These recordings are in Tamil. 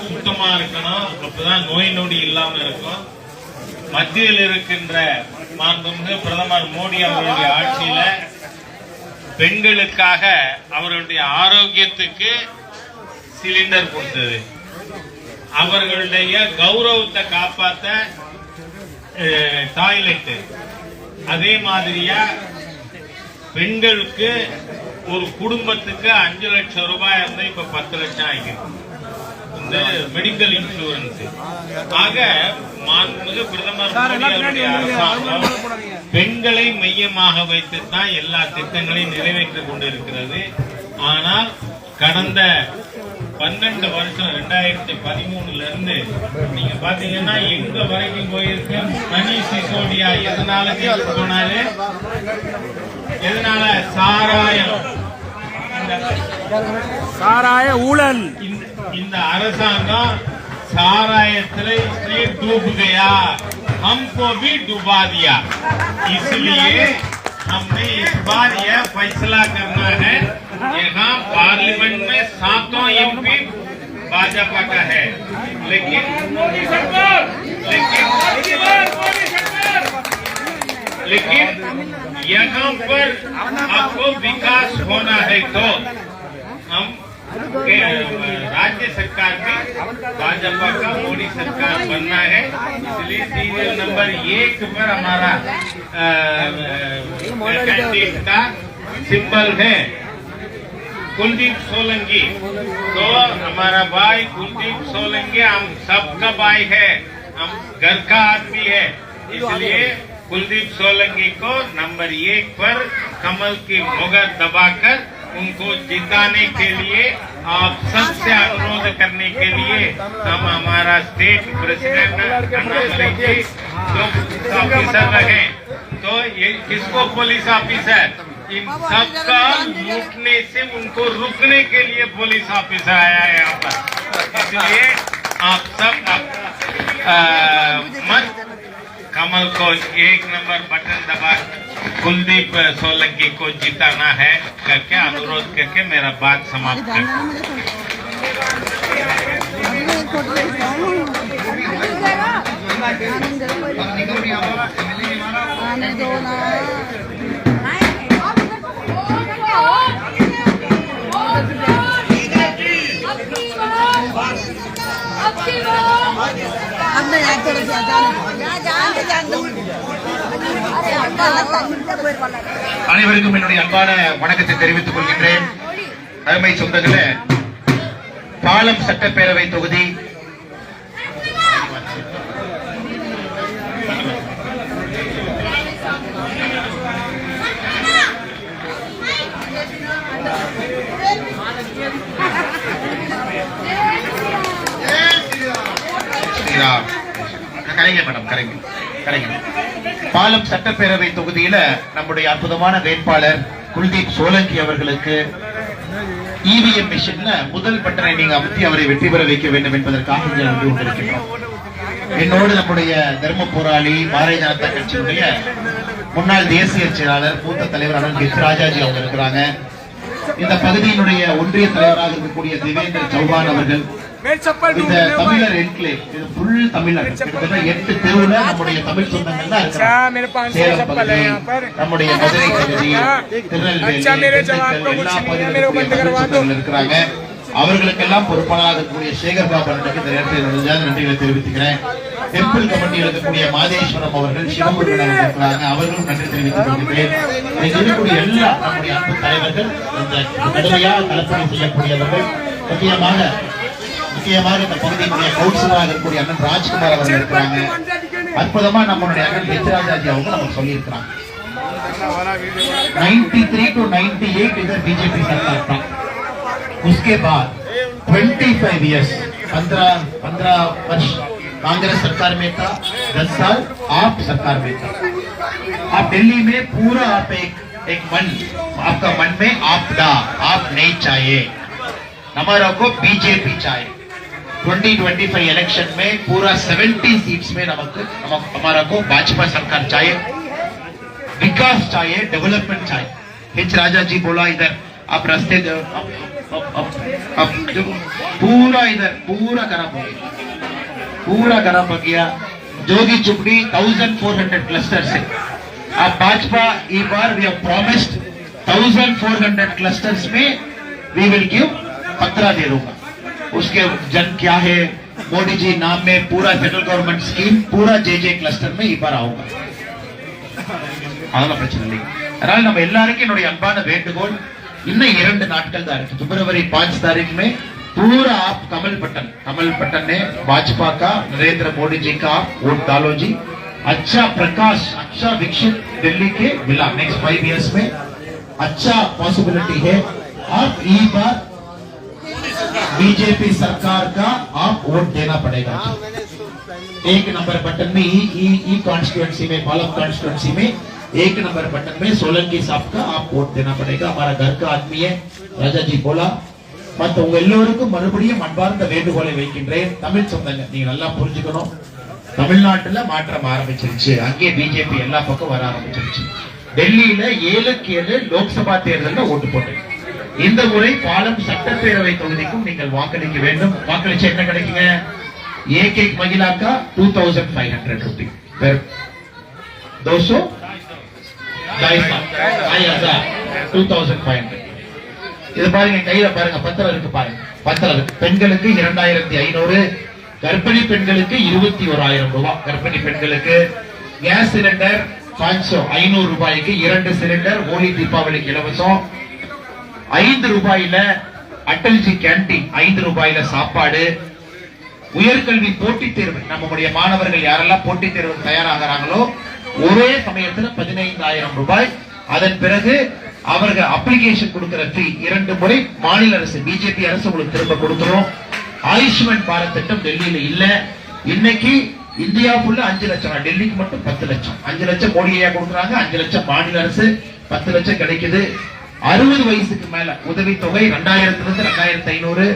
சுத்தமா இருக்கணும், அப்பதான் நோய் நொடி இல்லாம இருக்கும். மத்தியில் இருக்கின்ற மாண்புமிகு பிரதமர் மோடி அவர்களுடைய ஆட்சியில பெண்களுக்காக அவர்களுடைய ஆரோக்கியத்துக்கு சிலிண்டர் கொடுத்தது, அவர்களுடைய கௌரவத்தை காப்பாற்ற டாய்லெட், அதே மாதிரியா பெண்களுக்கு ஒரு குடும்பத்துக்கு 5 லட்சம் ரூபாய் இருந்து இப்ப 10 லட்சம் ஆகிருக்கு இந்த மெடிக்கல் இன்சூரன்ஸ். ஆக மாண்புமிகு பிரதமர் மோடி அவருடைய அரசாங்கம் பெண்களை மையமாக வைத்துத்தான் எல்லா திட்டங்களையும் நிறைவேற்றிக் கொண்டிருக்கிறது. ஆனால் கடந்த 12 வருஷம் 2013 இருந்து நீங்க பாத்தீங்கன்னா எங்க வரைக்கும் போயிருக்கு. மணீஷ் சிசோடியா எதனால ஜெயிலுக்கு போனாரு? எதனால? சாராய ஊழல். இந்த அரசாங்கம் சாராயத்தில் डूब गया, हमको भी डुबा दिया. इसलिए हमने इस बार यह फैसला करना है, यहाँ पार्लियामेंट में 7 MP भाजपा का है, लेकिन यहाँ पर आपको विकास होना है तो हम राज्य सरकार में भाजपा का मोदी सरकार बनना है. इसलिए सीरियल नंबर 1 पर हमारा कैंडिडेट का सिंबल है कुलदीप सोलंकी. तो हमारा भाई कुलदीप सोलंकी हम सबका भाई है, हम घर का आदमी है. इसलिए कुलदीप सोलंकी को नंबर 1 पर कमल की मोहर दबाकर उनको जिताने के लिए आप सबसे अनुरोध करने के लिए हम हमारा स्टेट प्रेसिडेंट जो ऑफिसर रहे, तो ये किसको पुलिस ऑफिसर, इन सबका लूटने से उनको रुकने के लिए पुलिस ऑफिसर आया है यहाँ पर. इसलिए आप सब मत कमल को 1 नंबर बटन दबा कुलदीप सोलंकी को जिताना है करके अनुरोध करके मेरा बात समाप्त करता हूं. அனைவருக்கும் என்னுடைய அன்பான வணக்கத்தை தெரிவித்துக் கொள்கின்றேன். அருமை சொந்தங்களே, பாலம் சட்டப்பேரவை தொகுதி பாலம் சட்டப்பேரவை தொகுதியில நம்முடைய அற்புதமான வேட்பாளர் குல்தீப் சோலங்கி அவர்களுக்கு இவிஎம் மிஷின்ல முதல் பட்டனை நீங்க அமர்த்தி அவரை வெற்றி பெற வைக்க வேண்டும் என்பதற்காக இங்கே வந்து கொண்டிருக்கிறோம். என்னோடு நம்முடைய தர்ம போராளி பாரதிய ஜனதா கட்சியினுடைய முன்னாள் தேசிய செயலாளர் மூத்த தலைவர் அண்ணன் ஹெச் ராஜாஜி அவங்க இருக்கிறாங்க. இந்த பகுதியினுடைய ஒன்றிய தலைவராக இருக்கக்கூடிய தேவேந்திர சௌஹான் அவர்கள், இந்த தமிழர் என்க்ளேவ், இது ஃபுல் தமிழர், கிட்டத்தட்ட 8 தெருவுல நம்முடைய தமிழ் சொந்தங்கள் தான் இருக்கிறாங்க. சேலம் பகுதி, நம்முடைய மதுரை பகுதி, திருநெல்வேலி, எல்லா பகுதிகளிலும் இருக்கிறாங்க. அவர்களுக்கெல்லாம் பொறுப்பாளராக இருக்கக்கூடிய சேகர் பாபு அண்ணனுக்கு இந்த நேரத்தில் நன்றிகளை தெரிவித்துக்கிறேன். டெம்பிள் கமிட்டியில் இருக்கக்கூடிய மாதேஸ்வரம் அவர்கள், சிவமுருகன் இருக்கிறாங்க, அவர்களும் நன்றி தெரிவித்துக் கொள்கிறேன். இருக்கக்கூடிய எல்லா நம்முடைய அன்பு தலைவர்கள், இந்த கடுமையாக கலப்பணி செய்யக்கூடியவர்கள், முக்கியமாக இந்த பகுதியினுடைய கவுன்சிலராக இருக்கக்கூடிய அண்ணன் ராஜ்குமார் அவர்கள் இருக்கிறாங்க. அற்புதமா நம்மளுடைய அண்ணன் ஹெச் ராஜாஜி அவங்க நமக்கு சொல்லி இருக்கிறாங்க. 93 to 98 इधर बीजेपी सरकार था. उसके बाद 25 years 15 वर्ष कांग्रेस सरकार में था, 10 साल आप सरकार में था. आप दिल्ली में पूरा आप एक मन, आपका मन में आप नहीं चाहिए, हमारा को बीजेपी चाहिए. 2025 इलेक्शन में पूरा 70 सीट्स में हमारा को भाजपा सरकार चाहिए, विकास चाहिए, डेवलपमेंट चाहिए. हिच राजा जी बोला इधर आप रास्ते अब देखो पूरा इधर पूरा खराब हो गया, पूरा खराब हो गया। जोगी चुपड़ी 1400 क्लस्टर से अब भाजपा इस बार वी हैव प्रॉमिस्ड 1400 क्लस्टर्स में वी विल गिव 15 दे दूंगा। उसके जन क्या है, मोदी जी नाम में पूरा फेडरल गवर्नमेंट स्कीम पूरा जे क्लस्टर में इस बार आऊंगा। அதெல்லாம் பிரச்சனை இல்லை. அதனால நம்ம எல்லாருக்கும் என்னுடைய அன்பான வேண்டுகோள், இன்னும் 2 நாட்கள் தான் இருக்கு. फरवरी 5 तारीख में पूरा आप कमल बटन ने भाजपा का, नरेंद्र मोदी जी का वोट डालो जी। अच्छा प्रकाश, अच्छा विकसित दिल्ली के मिला नेक्स्ट 5 इयर्स में अच्छा पॉसिबिलिटी है। आप इस बार बीजेपी सरकार का आप वोट देना पड़ेगा जी। 1 नंबर बटन में ई कॉन्स्टिट्यूएंसी में, पालम कॉन्स्टिट्यूएंसी में 1 नंबर बटन में सोलंकी साहब का आप वोट देना पड़ेगा। हमारा घर का आदमी है, राजा जी बोला। மற்ற உங்க எல்லோருக்கும் மறுபடியும் அன்பார்ந்த வேண்டுகோளை வைக்கின்றேன். தமிழ் சொந்தங்க நீங்க நல்லா புரிஞ்சுக்கணும், தமிழ்நாட்டுல மாற்றம் ஆரம்பிச்சிருச்சு. அங்கே பிஜேபி எல்லா பக்கம் வர ஆரம்பிச்சிருச்சு. டெல்லியில 7க்கு 7 லோக்சபா தேர்தலில் ஓட்டு போட்டு இந்த முறை பாலம் சட்டப்பேரவை தொகுதிக்கும் நீங்கள் வாக்களிக்க வேண்டும். வாக்களிச்சு என்ன கிடைக்குங்க? एक महिला का 2500 रुपये 200 2500 இது பாருங்க, கையில பாருங்க, பத்திரம் இருக்கு பாருங்க, பத்திரம் இருக்கு. பெண்களுக்கு 2500, கர்ப்பிணி பெண்களுக்கு 21,000 ரூபாய். கர்ப்பிணி பெண்களுக்கு கேஸ் சிலிண்டர் 500 ரூபாய்க்கு 2 சிலிண்டர், ஹோலி தீபாவளிக்கு இலவசம். 5 ரூபாயில அட்டல்ஜி கேண்டீன், 5 ரூபாயில சாப்பாடு. உயர்கல்வி போட்டித் தேர்வு, நம்முடைய மாணவர்கள் யாரெல்லாம் போட்டித் தேர்வு தயாராகிறாங்களோ ஒரே சமயத்துல 15,000 ரூபாய். அதன் பிறகு அவர்கள் அப்ளிகேஷன் கொடுக்கிற ஃபீ 2 முறை மாநில அரசு, பிஜேபி அரசு உங்களுக்கு திரும்ப கொடுத்துரும். ஆயுஷ்மான் பாரத் திட்டம் டெல்லியில இல்ல. இன்னைக்கு இந்தியா ஃபுல்லா 5 லட்சம், டெல்லிக்கு மட்டும் 10 லட்சம். 5 லட்சம் மோடியா கொடுக்குறாங்க, 5 லட்சம் மாநில அரசு, 10 லட்சம் கிடைக்குது. 60 வயசுக்கு மேல உதவித்தொகை 2000 இருந்து 2500,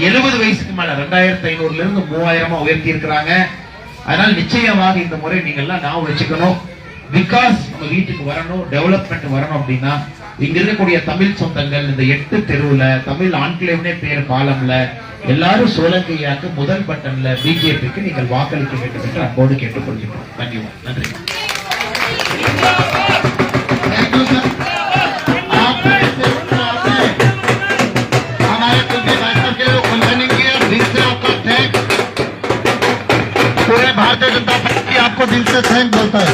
70 வயசுக்கு மேல 2500 இருந்து 3000 உயர்த்தி இருக்கிறாங்க. அதனால நிச்சயமாக இந்த முறை நீங்க எல்லாம் ஞாபகம் வச்சுக்கணும். விகாஸ் நம்ம வீட்டுக்கு வரணும், டெவலப்மெண்ட் வரணும் அப்படின்னா இங்க இருக்கக்கூடிய தமிழ் சொந்தங்கள் இந்த 8 தெருவுல, தமிழ் ஆன்கிளேவ்னே பேர் பாலம்ல எல்லாரும் சோலங்கையாக்கு முதல் பட்டன்ல பிஜேபிக்கு நீங்கள் வாக்களிக்க வேண்டும் என்று அன்போடு கேட்டுக்கொள்கிறோம். தன்யவாத். நன்றி. पूरे भारतीय जनता पार्टी आपको दिल से थैंक बोलता है।